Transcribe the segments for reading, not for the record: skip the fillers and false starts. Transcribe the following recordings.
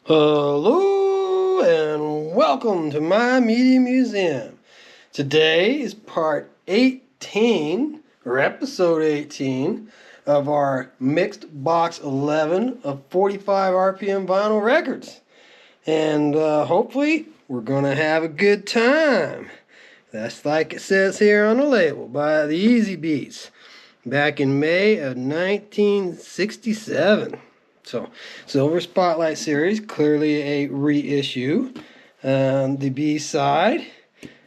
Hello and welcome to my media museum. Today is part 18 or episode 18 of our mixed box 11 of 45 RPM vinyl records. And hopefully we're going to have a good time. That's like it says here on the label by the Easy Beats back in May of 1967. So, Silver Spotlight Series, clearly a reissue. The B-side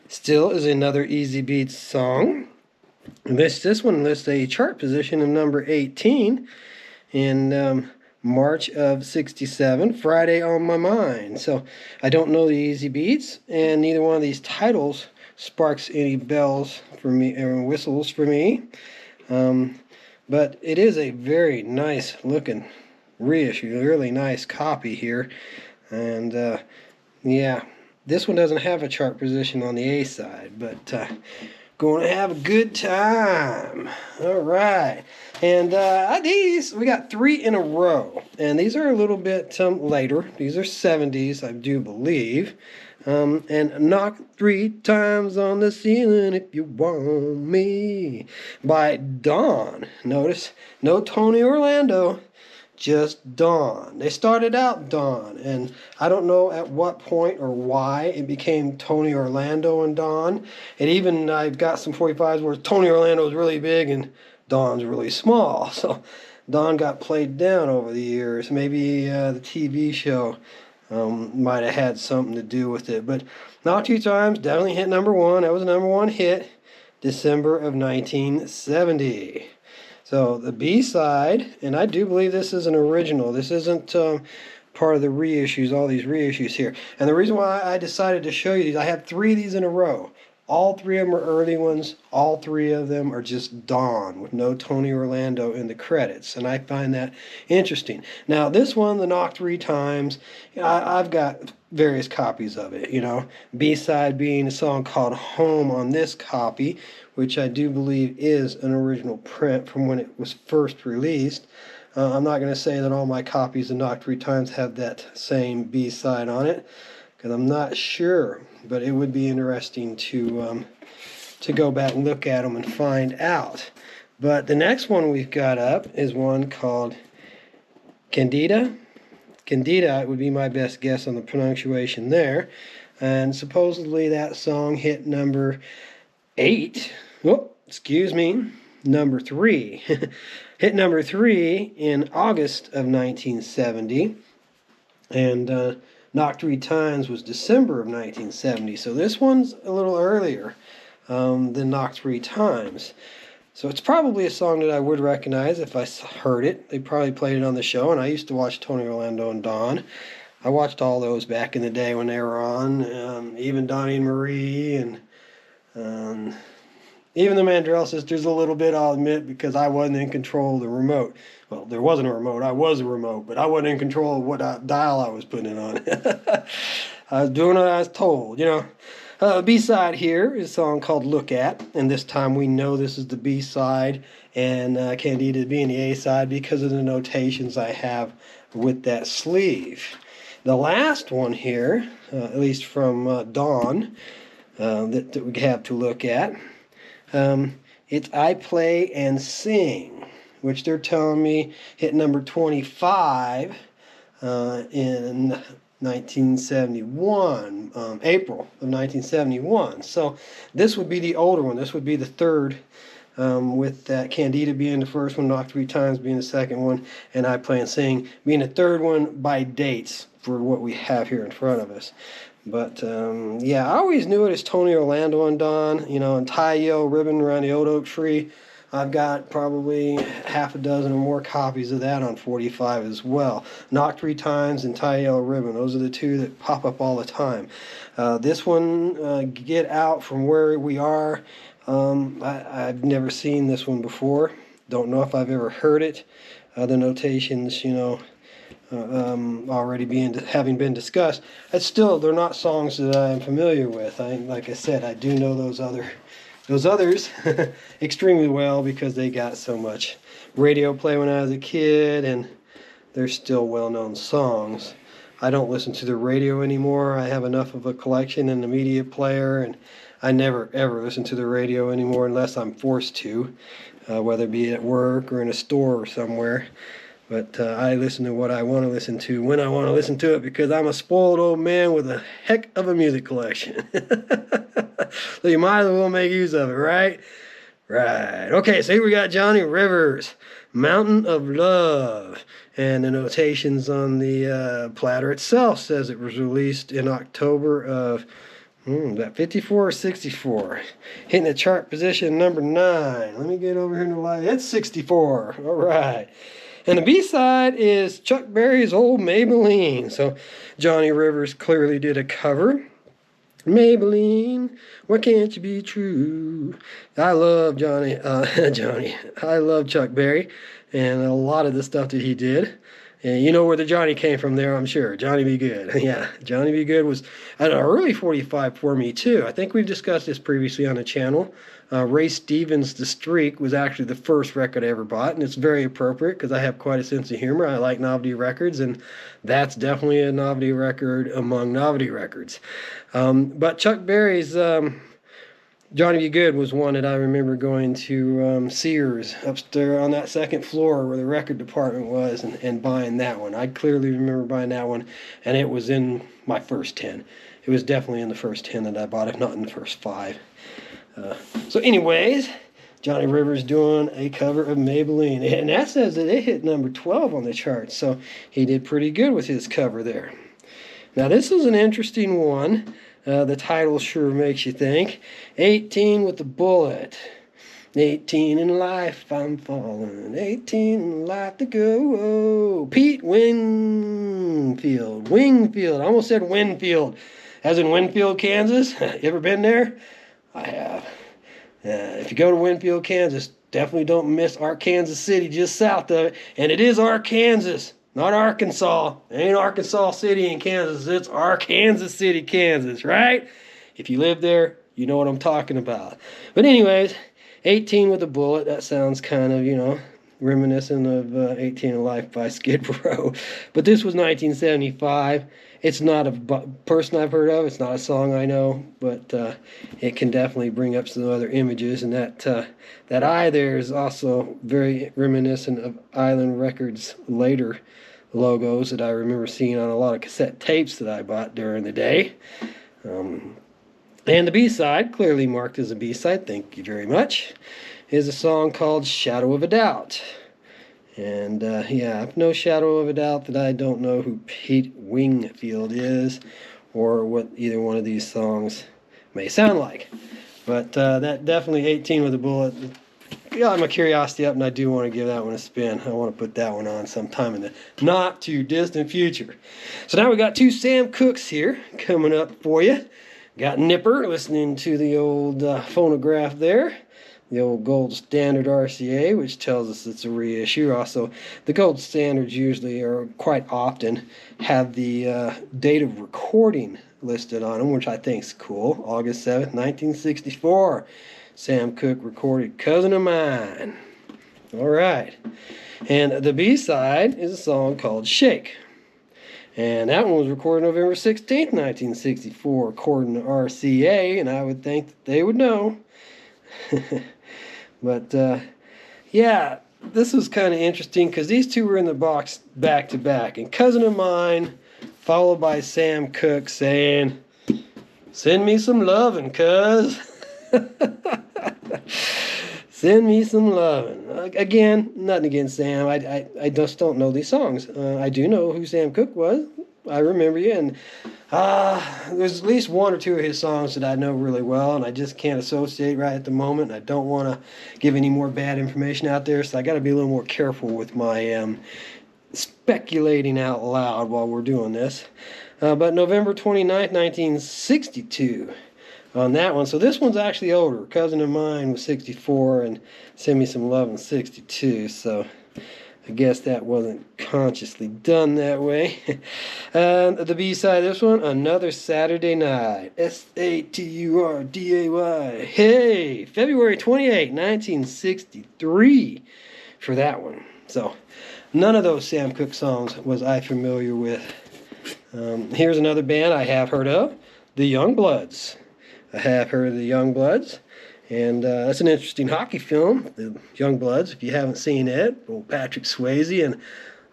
still is another Easy Beats song. This one lists a chart position of number 18 in March of 67, Friday on My Mind. So I don't know the Easy Beats, and neither one of these titles sparks any bells for me or whistles for me. But it is a very nice looking reissue, really nice copy here. And yeah, this one doesn't have a chart position on the A side, but going to have a good time. All right. And these, we got 3 in a row. And these are a little bit later. These are 70s, I do believe. And Knock 3 Times on the Ceiling If You Want Me by Dawn. Notice, no Tony Orlando, just Dawn. They started out Dawn, and I don't know at what point or why it became Tony Orlando and Dawn. And even I've got some 45s where Tony Orlando is really big and Dawn's really small. So Dawn got played down over the years. Maybe the TV show might have had something to do with it. But Knock 2 Times definitely hit number 1. That was a number 1 hit, December of 1970. So the B-side, and I do believe this is an original. This isn't part of the reissues, all these reissues here. And the reason why I decided to show you these, I have 3 of these in a row. All 3 of them are early ones. All 3 of them are just Dawn with no Tony Orlando in the credits. And I find that interesting. Now, this one, the Knock 3 Times, I've got various copies of it, you know. B-side being a song called Home on this copy, which I do believe is an original print from when it was first released. I'm not going to say that all my copies of Knock 3 Times have that same B-side on it, because I'm not sure, but it would be interesting to go back and look at them and find out. But the next one we've got up is one called Candida. Candida would be my best guess on the pronunciation there. And supposedly that song hit number 8. Oh, excuse me, number 3. Hit number 3 in August of 1970. And Knock 3 Times was December of 1970. So this one's a little earlier than Knock 3 Times. So it's probably a song that I would recognize if I heard it. They probably played it on the show, and I used to watch Tony Orlando and Dawn. I watched all those back in the day when they were on, even Donnie and Marie, and even the Mandrell Sisters a little bit, I'll admit, because I wasn't in control of the remote. Well, there wasn't a remote. I was a remote, but I wasn't in control of what dial I was putting it on. I was doing what I was told, you know. B-side here is a song called Look At, and this time we know this is the B-side, and Candida being the A-side because of the notations I have with that sleeve. The last one here, at least from Dawn, that we have to look at, it's I Play and Sing, which they're telling me hit number 25 in 1971, April of 1971. So this would be the older one. This would be the third, with that Candida being the first one, Knock 3 Times being the second one, and I Play and Sing being the third one by dates for what we have here in front of us. But yeah, I always knew it as Tony Orlando and Dawn, you know, and Tie Yellow Ribbon Around the Old Oak Tree. I've got probably half a dozen or more copies of that on 45 as well. Knock 3 Times and Tie Yellow Ribbon. Those are the 2 that pop up all the time. This one, Get Out From Where We Are. I've never seen this one before. Don't know if I've ever heard it. The notations, you know, already having been discussed. They're not songs that I'm familiar with. Like I said, I do know those others extremely well because they got so much radio play when I was a kid, and they're still well-known songs. I don't listen to the radio anymore. I have enough of a collection and a media player, and I never ever listen to the radio anymore unless I'm forced to, whether it be at work or in a store or somewhere. But I listen to what I want to listen to when I want to listen to it, because I'm a spoiled old man with a heck of a music collection. So you might as well make use of it, right? Right. Okay, so here we got Johnny Rivers, Mountain of Love. And the notations on the platter itself says it was released in October of about 54 or 64. Hitting the chart position number 9. Let me get over here in the light. It's 64. All right. And the B-side is Chuck Berry's Old Maybelline. So Johnny Rivers clearly did a cover. Maybelline, why can't you be true? I love Johnny. I love Chuck Berry and a lot of the stuff that he did. And you know where the Johnny came from there, I'm sure. Johnny B. Good. Yeah, Johnny B. Good was an early 45 for me, too. I think we've discussed this previously on the channel. Ray Stevens' The Streak was actually the first record I ever bought, and it's very appropriate because I have quite a sense of humor. I like novelty records, and that's definitely a novelty record among novelty records. But Chuck Berry's Johnny B. Good was one that I remember going to Sears upstairs on that second floor where the record department was, and buying that one. I clearly remember buying that one, and it was in my first 10. It was definitely in the first 10 that I bought, if not in the first 5. So anyways, Johnny Rivers doing a cover of Maybelline. And that says that it hit number 12 on the charts, so he did pretty good with his cover there. Now this is an interesting one. The title sure makes you think. 18 with a bullet. 18 in life, I'm falling. 18 in life to go. Pete Wingfield. Wingfield. I almost said Winfield. As in Winfield, Kansas. You ever been there? I have. If you go to Winfield, Kansas, definitely don't miss Arkansas City just south of it. And it is Arkansas, not Arkansas. It ain't Arkansas City in Kansas. It's Arkansas City, Kansas, right? If you live there, you know what I'm talking about. But anyways, 18 with a bullet. That sounds kind of, reminiscent of 18 in Life by Skid Row. But this was 1975. It's not a person I've heard of. It's not a song I know, but it can definitely bring up some other images. And that eye there is also very reminiscent of Island Records' later logos that I remember seeing on a lot of cassette tapes that I bought during the day. And the B-side, clearly marked as a B-side, thank you very much, is a song called Shadow of a Doubt. And I've no shadow of a doubt that I don't know who Pete Wingfield is or what either one of these songs may sound like. But that definitely 18 with a bullet got my curiosity up, and I do want to give that one a spin. I want to put that one on sometime in the not too distant future. So now we got 2 Sam Cookes here coming up for you. Got Nipper listening to the old phonograph there. The old gold standard RCA, which tells us it's a reissue. Also, the gold standards usually, or quite often, have the date of recording listed on them, which I think is cool. August 7th, 1964. Sam Cooke recorded Cousin of Mine. All right. And the B-side is a song called Shake. And that one was recorded November 16th, 1964, according to RCA, and I would think that they would know. But, this was kind of interesting because these two were in the box back to back. And Cousin of Mine, followed by Sam Cooke saying, "Send me some lovin', cuz." Send me some lovin'. Again, nothing against Sam. I just don't know these songs. I do know who Sam Cooke was. I remember you, and there's at least 1 or 2 of his songs that I know really well, and I just can't associate right at the moment. I don't want to give any more bad information out there, so I got to be a little more careful with my speculating out loud while we're doing this. But November 29th, 1962 on that one. So this one's actually older. Cousin of Mine was 64, and Send Me Some Love in 62, so I guess that wasn't consciously done that way. And the B-side of this one, Another Saturday Night. Saturday. Hey, February 28, 1963 for that one. So none of those Sam Cooke songs was I familiar with. Here's another band I have heard of, the Youngbloods. I have heard of the Youngbloods, and that's an interesting hockey film, the Youngbloods. If you haven't seen it, old Patrick Swayze and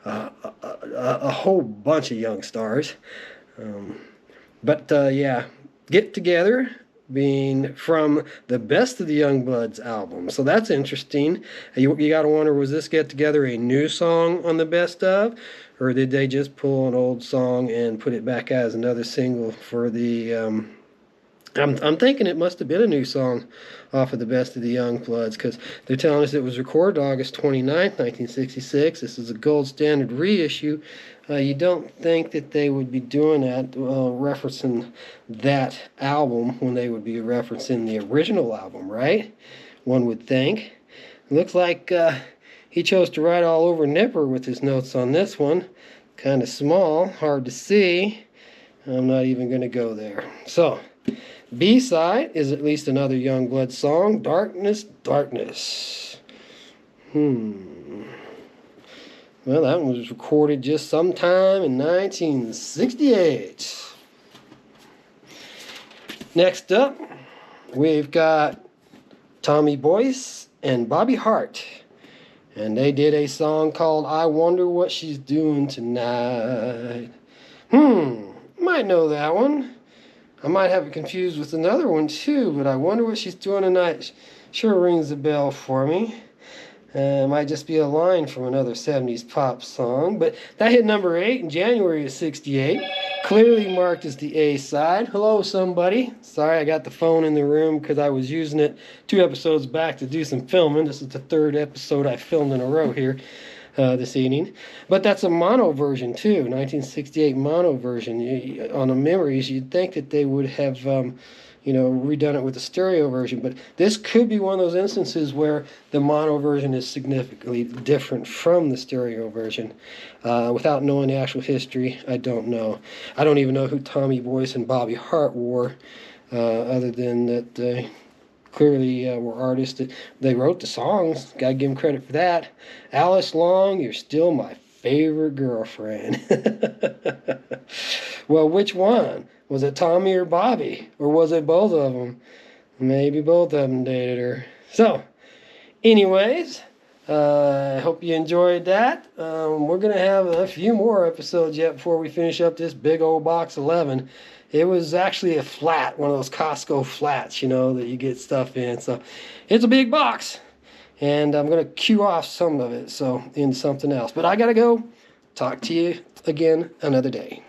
a whole bunch of young stars. But yeah, Get Together being from the Best of the Youngbloods album. So that's interesting. You got to wonder, was this Get Together a new song on the Best of? Or did they just pull an old song and put it back as another single for the... I'm thinking it must have been a new song off of the Best of the Youngbloods, because they're telling us it was recorded August 29th, 1966. This is a gold standard reissue. You don't think that they would be doing that, referencing that album when they would be referencing the original album, right? One would think. It looks like he chose to write all over Nipper with his notes on this one. Kind of small, hard to see. I'm not even going to go there. So... B-side is at least another Youngblood song, Darkness, Darkness. Well, that one was recorded just sometime in 1968. Next up, we've got Tommy Boyce and Bobby Hart. And they did a song called I Wonder What She's Doing Tonight. Might know that one. I might have it confused with another one too, but I Wonder What She's Doing Tonight sure rings a bell for me. It might just be a line from another 70s pop song, but that hit number 8 in January of '68. Clearly marked as the A-side. Hello, somebody. Sorry, I got the phone in the room because I was using it 2 episodes back to do some filming. This is the 3rd episode I filmed in a row here. This evening. But that's a mono version too, 1968 mono version. On the memories, you'd think that they would have, redone it with the stereo version. But this could be one of those instances where the mono version is significantly different from the stereo version. Without knowing the actual history, I don't know. I don't even know who Tommy Boyce and Bobby Hart were, other than that clearly were artists that they wrote the songs. Gotta give them credit for that. Alice Long, you're still my favorite girlfriend. Well, which one? Was it Tommy or Bobby? Or was it both of them? Maybe both of them dated her. So, anyways, I hope you enjoyed that. We're going to have a few more episodes yet before we finish up this big old box 11. It was actually a flat, one of those Costco flats, that you get stuff in. So it's a big box. And I'm going to cue off some of it into something else. But I got to go. Talk to you again another day.